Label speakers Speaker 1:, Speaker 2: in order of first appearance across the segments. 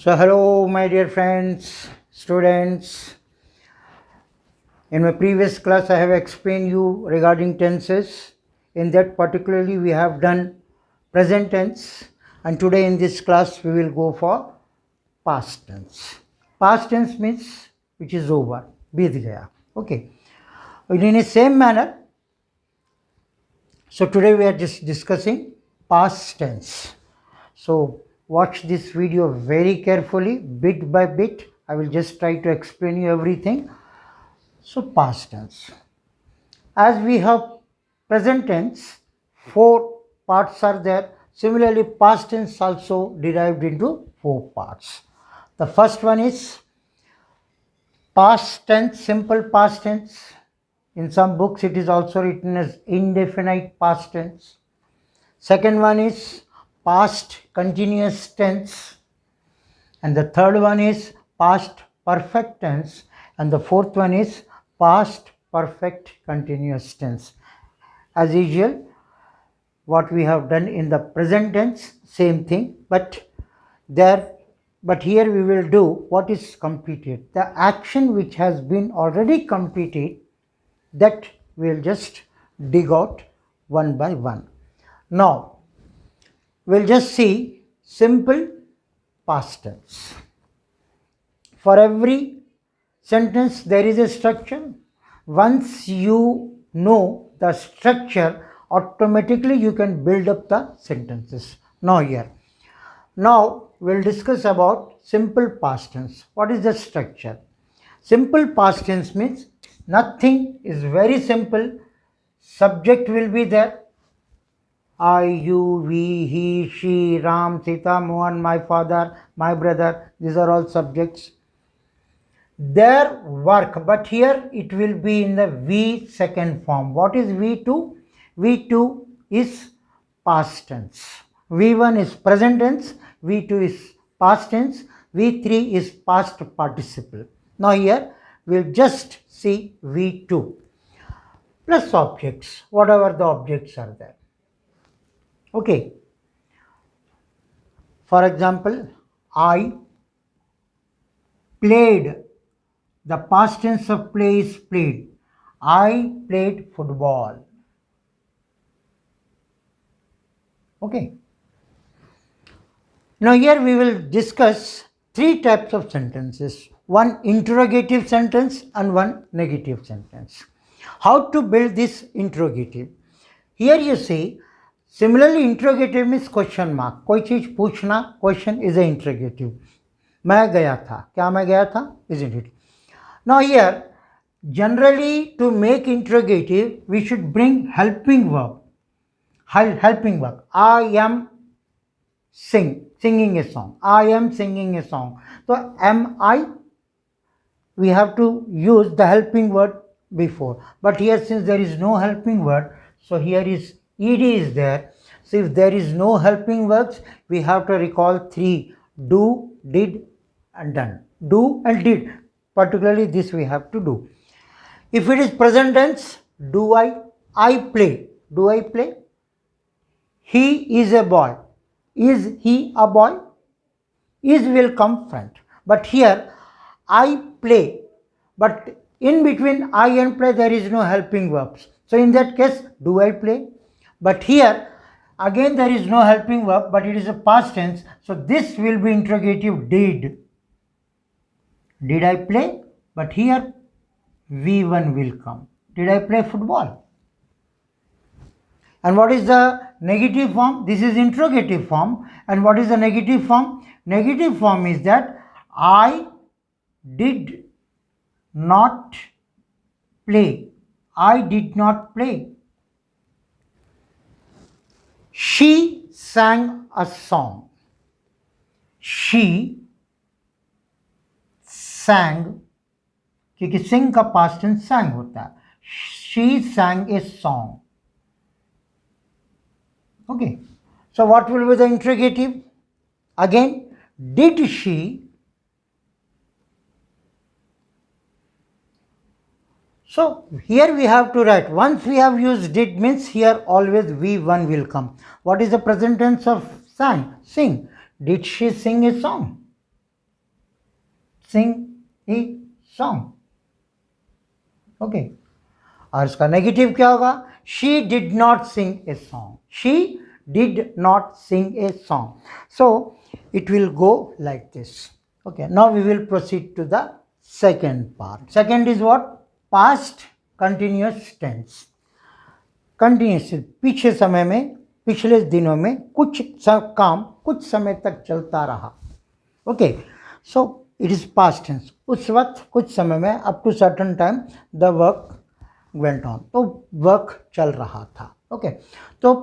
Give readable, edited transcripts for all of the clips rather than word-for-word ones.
Speaker 1: So hello my dear friends, students. In my previous class I have explained you regarding tenses. In that particularly we have done present tense, and today in this class we will go for past tense. Past tense means which is over, बीत गया. Okay. In the same manner, so today we are just discussing past tense. So watch this video very carefully, bit by bit. I will just try to explain you everything. So past tense. As we have present tense, 4 parts are there. Similarly, past tense also derived into 4 parts. The first one is past tense, simple past tense. In some books it is also written as indefinite past tense. Second one is past continuous tense, and the third one is past perfect tense, and the fourth one is past perfect continuous tense. As usual, what we have done in the present tense, same thing, but here we will do what is completed, the action which has been already completed, that we will just dig out one by one. Now we'll just see simple past tense. For every sentence there is a structure. Once you know the structure, automatically you can build up the sentences. Now we'll discuss about simple past tense. What is the structure? Simple past tense means nothing is very simple. Subject will be there. I, you, we, he, she, Ram, Sita, Mohan, my father, my brother. These are all subjects. Their work, but here it will be in the V second form. What is V2? V2 is past tense. V1 is present tense. V2 is past tense. V3 is past participle. Now here we'll just see V2 plus objects, whatever the objects are there. Okay. For example, I played. The past tense of play is played. I played football. Okay. Now here we will discuss 3 types of sentences. One interrogative sentence and one negative sentence. How to build this interrogative? Here you see, similarly interrogative means question mark. कोई चीज पूछना, question is an interrogative. मैं गया था. क्या मैं गया था? Isn't it? Now here, generally to make interrogative, we should bring helping verb. Helping verb. I am singing a song. I am singing a song. So am I? We have to use the helping word before. But here since there is no helping word, so here is ed is there. So if there is no helping verbs, we have to recall 3: do, did and done. Do and did. Particularly this we have to do. If it is present tense, do I play. Do I play? He is a boy. Is he a boy? Is will come front. But here I play. But in between I and play there is no helping verbs. So in that case, do I play? But here again there is no helping verb, but it is a past tense. So this will be interrogative did. Did I play? But here V1 will come. Did I play football? And what is the negative form? This is interrogative form. And what is the negative form? Negative form is that I did not play. I did not play. She sang a song. She sang, क्योंकि sing का past tense sang होता है. She sang a song. Okay. So what will be the interrogative? Again, did she? So here we have to write. Once we have used did means here always V1 will come. What is the present tense of sang? Sing. Did she sing a song? sing a song. Okay, और इसका negative क्या होगा? She did not sing a song. She did not sing a song. So it will go like this. Okay, now we will proceed to the second part. Second is what? Past continuous tense. Continuous, पिछले समय में, पिछले दिनों में कुछ काम कुछ समय तक चलता रहा. Okay, so it is past tense. उस वक्त कुछ समय में, up to certain time the work went on, तो वर्क चल रहा था. ओके, तो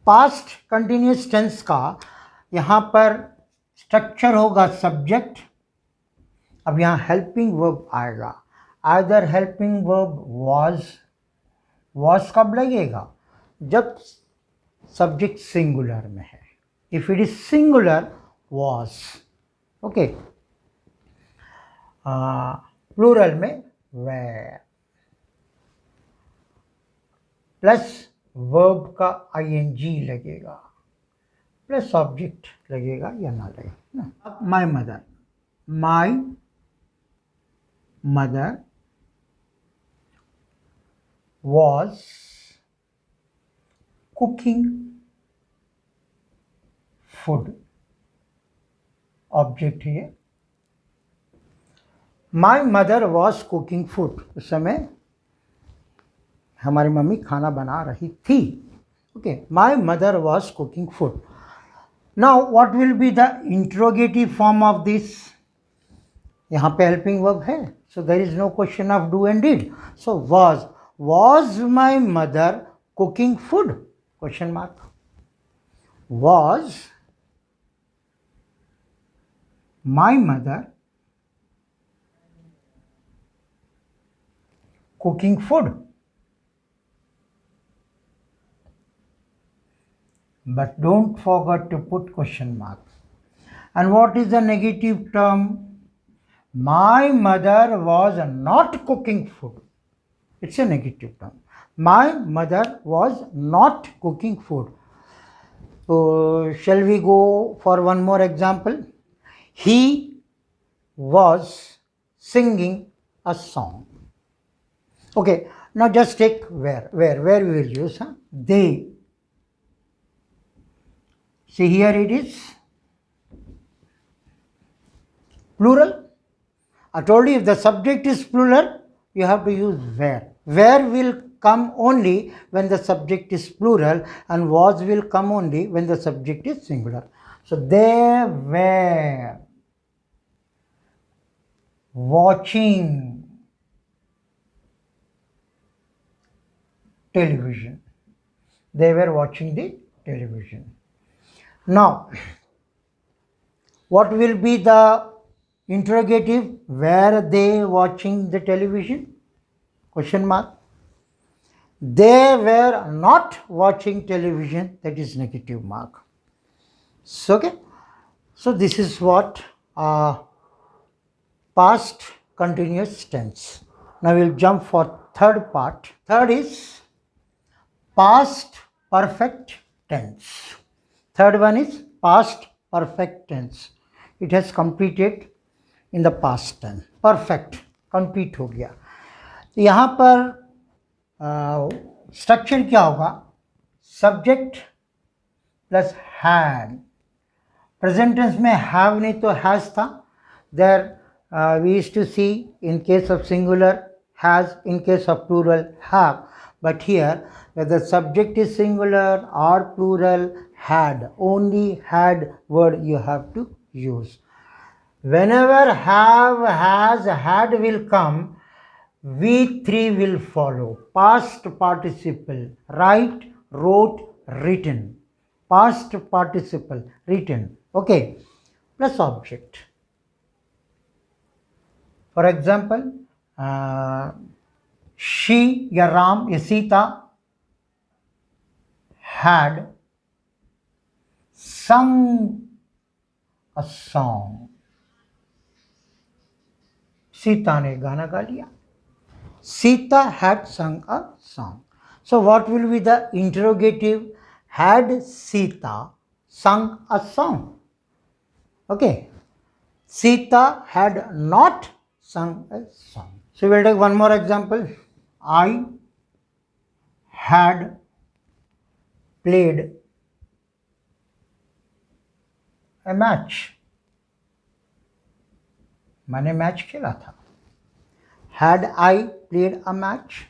Speaker 1: पास्ट कंटिन्यूस टेंस का यहाँ पर स्ट्रक्चर होगा सब्जेक्ट. अब यहाँ हेल्पिंग वर्ब आएगा. आइदर हेल्पिंग वर्ब वॉज कब लगेगा? जब सब्जेक्ट सिंगुलर में है. If it is singular, was. Okay, plural में वेयर, प्लस वर्ब का आईएनजी लगेगा, प्लस ऑब्जेक्ट लगेगा या ना लगेगा. अब my mother was cooking food. Object है. My mother was cooking food. उस समय हमारी मम्मी खाना बना रही थी. Okay, my mother was cooking food. Now what will be the interrogative form of this? यहाँ पे हेल्पिंग वर्ब है, so there is no question of do and did. So was my mother cooking food? Question mark. Was my mother cooking food? But don't forget to put question mark. And what is the negative term? My mother was not cooking food. It's a negative term. My mother was not cooking food. So shall we go for one more example? He was singing a song. Okay, now just take where we will use they. See, here it is plural. I told you if the subject is plural, you have to use where. Where will come only when the subject is plural, and was will come only when the subject is singular. So they were watching television. They were watching the television. Now, what will be the interrogative? Were they watching the television? Question mark. They were not watching television. That is negative mark. So, okay. So this is what past continuous tense. Now we'll jump for third part. Third is past perfect tense. Third one is past perfect tense. It has completed in the past tense. Perfect, complete हो गया. यहाँ पर structure क्या होगा? Subject plus had. Present tense में have नहीं तो has था. There we used to see in case of singular has, in case of plural have. But here, whether subject is singular or plural, had, only had word you have to use. Whenever have, has, had will come, V3 will follow. Past participle, write, wrote, written. Past participle, written. Okay, plus object. For example, she, या राम, या Sita had sung a song. Sita ने गाना गा लिया. Sita had sung a song. So what will be the interrogative? Had Sita sung a song? Okay. Sita had not sung a song. So we'll take one more example. I had played a match. मैंने match खेला था. Had I played a match?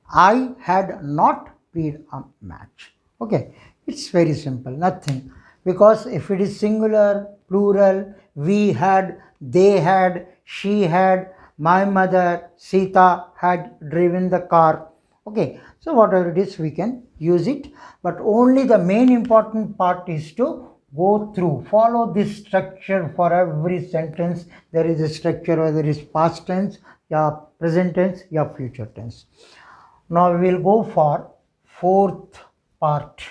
Speaker 1: I had not played a match. Okay, it's very simple, nothing. Because if it is singular, plural, we had, they had, she had, my mother, Sita had driven the car. Okay, so whatever it is, we can use it. But only the main important part is to go through, follow this structure for every sentence. There is a structure, whether it is past tense, या present tense, या future tense. Now we will go for fourth part.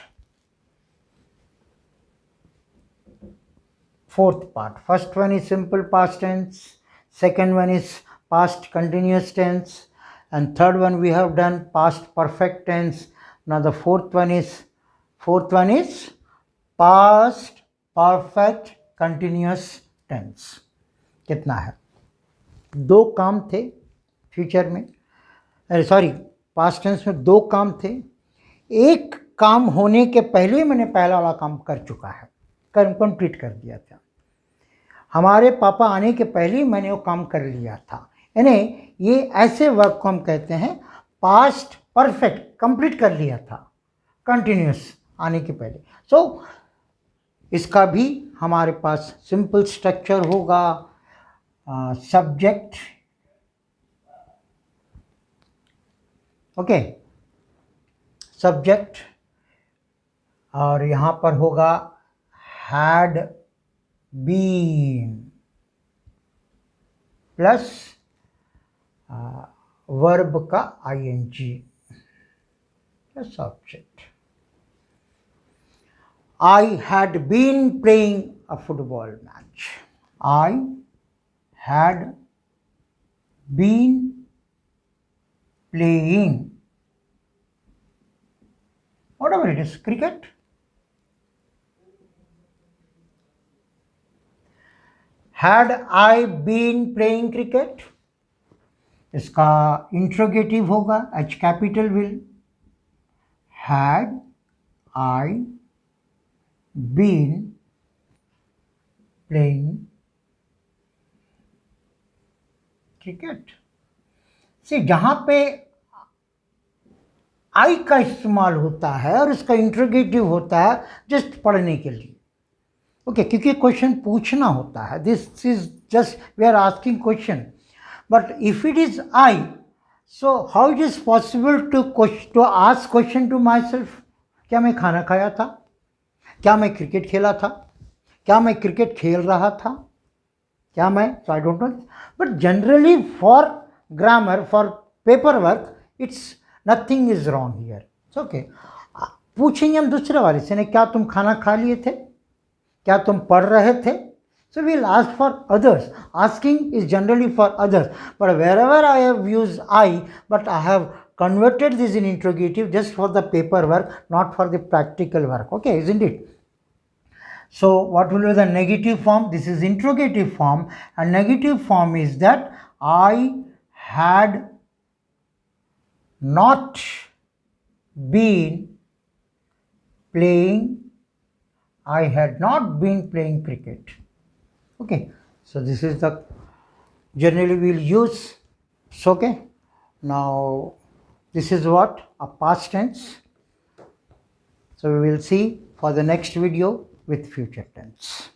Speaker 1: First one is simple past tense, second one is past continuous tense, and third one we have done past perfect tense. Now the fourth one is past perfect continuous tense. कितना है? दो काम थे future में, sorry past tense में दो काम थे. एक काम होने के पहले मैंने पहला वाला काम कर चुका है, कंप्लीट कर दिया था. हमारे पापा आने के पहले ही मैंने वो काम कर लिया था. यानी ये ऐसे वर्क को हम कहते हैं पास्ट परफेक्ट, कंप्लीट कर लिया था, कंटिन्यूस आने के पहले. सो इसका भी हमारे पास सिंपल स्ट्रक्चर होगा. सब्जेक्ट, ओके, सब्जेक्ट, और यहाँ पर होगा हैड बीन प्लस वर्ब का ING plus object. I had been playing a football match. I had been playing whatever it is, cricket. Had I been playing cricket? इसका interrogative होगा H capital will. Had I been playing cricket? See, जहाँ पे आई का इस्तेमाल होता है और इसका इंट्रोगेटिव होता है जस्ट पढ़ने के लिए. ओके, क्योंकि क्वेश्चन पूछना होता है. This is just we are asking question. But if it is I, so how it is possible to ask question to myself? क्या मैं खाना खाया था? क्या मैं क्रिकेट खेला था? क्या मैं क्रिकेट खेल रहा था? क्या मैं, so I don't know. But generally for grammar, for paper work, it's nothing is wrong here. It's okay. पूछेंगे हम दूसरे वाले से, क्या तुम खाना खा लिए थे? क्या तुम पढ़ रहे थे? So we'll ask for others. Asking is generally for others. But wherever I have used I, but I have converted this in interrogative just for the paperwork, not for the practical work. Okay, isn't it? So what will be the negative form? This is interrogative form, and negative form is that I had not been playing, I had not been playing cricket. Okay, so this is the generally we will use. So okay, now this is what a past tense. So we will see for the next video with future tense.